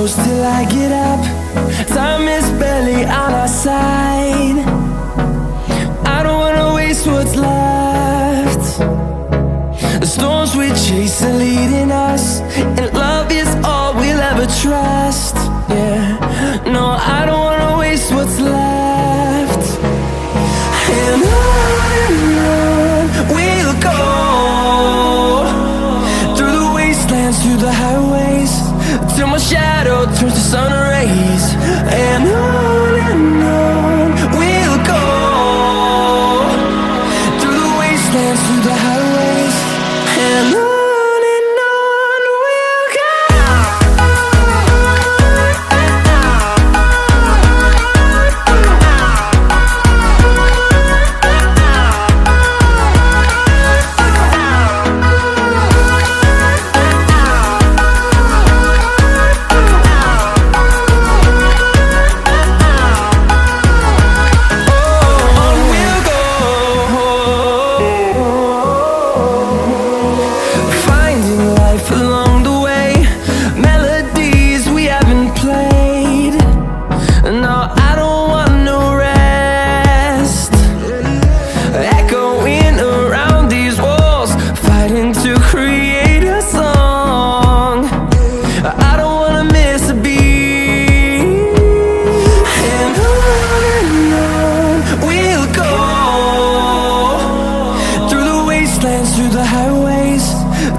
close till I get up. Time is barely on our side. I don't wanna waste what's left. The storms we chase are leading us, and love is all we'll ever trust. Yeah, no, I don't wanna waste what's left. And on we'll go, through the wastelands, through the highways, till my shadow turns to sun rays. And on we'll go, through the wastelands, through the highways, and on we'll go. Through the highways,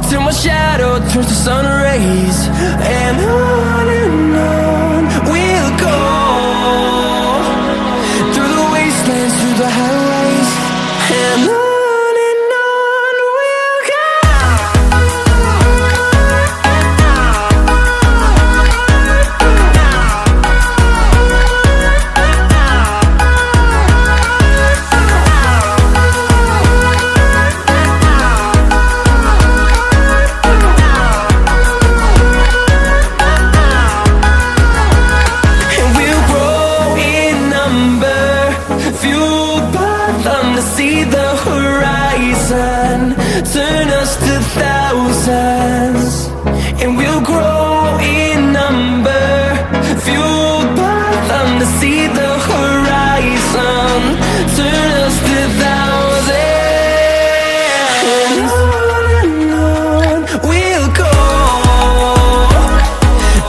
till my shadow turns to sun rays. And on we'll go, through the wastelands, through the highways, and on we'll go. See the horizon, turn us to thousands, and we'll grow in number, fueled by them to see the horizon, turn us to thousands. And on we'll go,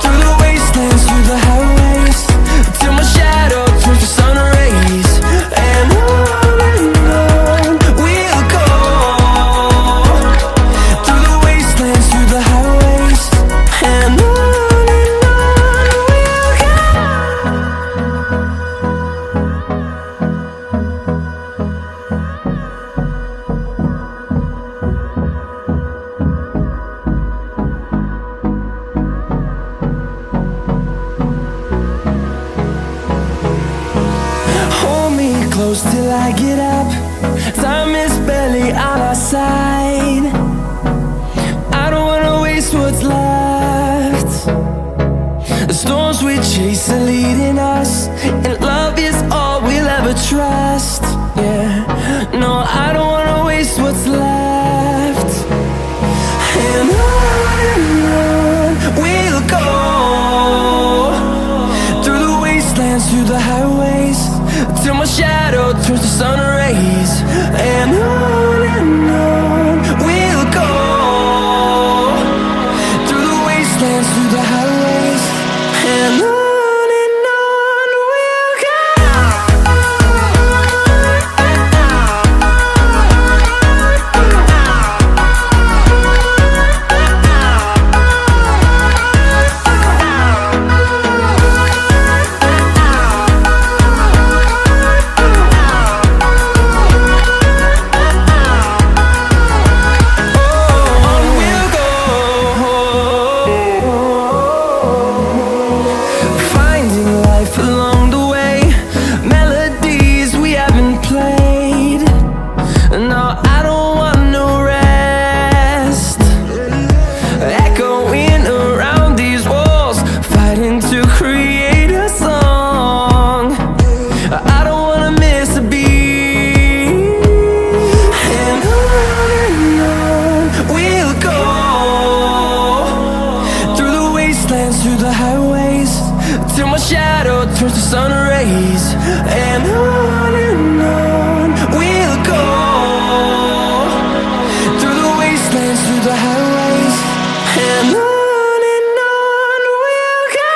through the wastelands, through the highways, till my shadow turns to sun rays. And close till I get up. Time is barely on our side. I don't wanna waste what's left. The storms we chase are leading us, and love is all we'll ever trust. Yeah, no, I don't wanna waste what's left. And on we'll go, through the wastelands, through the highways, till my shadow turns to sun rays. And on we'll go, through the wastelands, through the highways, and on we'll go. turns to sun rays, and on we'll go, through the wastelands, through the highways, and on we'll go.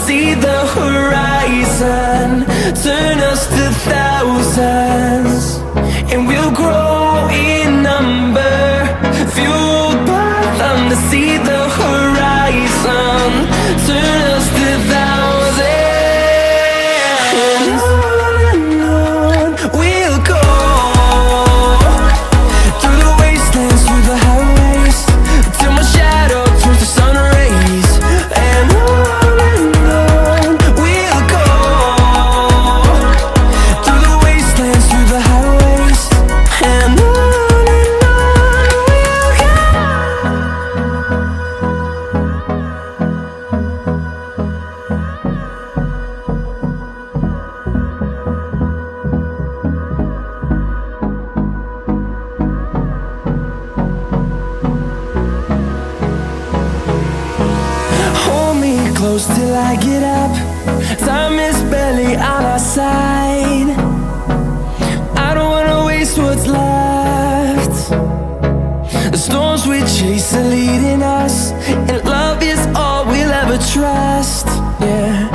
See the horizon, turn us to thousands, and we'll grow in number, fueled by them to see the horizon, turn us to thousands, and on we'll go, through the wastelands, through the highways, till my shadow turns to sun rays, and on close till I get up. Time is barely on our side. I don't wanna waste what's left. The storms we chase are leading us, and love is all we'll ever trust. Yeah,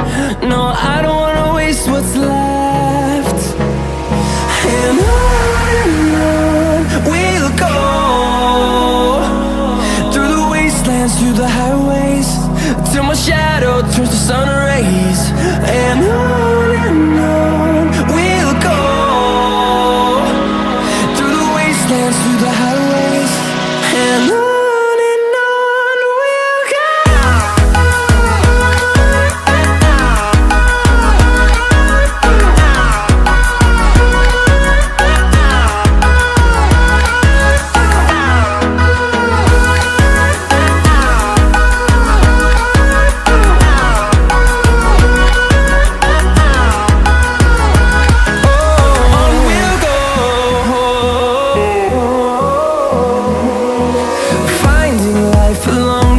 no, I don't wanna waste what's left. And on we'll go, through the wastelands, through the highways, till my shadow turns to sun rays, and on we'll go, through the wastelands, through the highways, and on we'll go. Along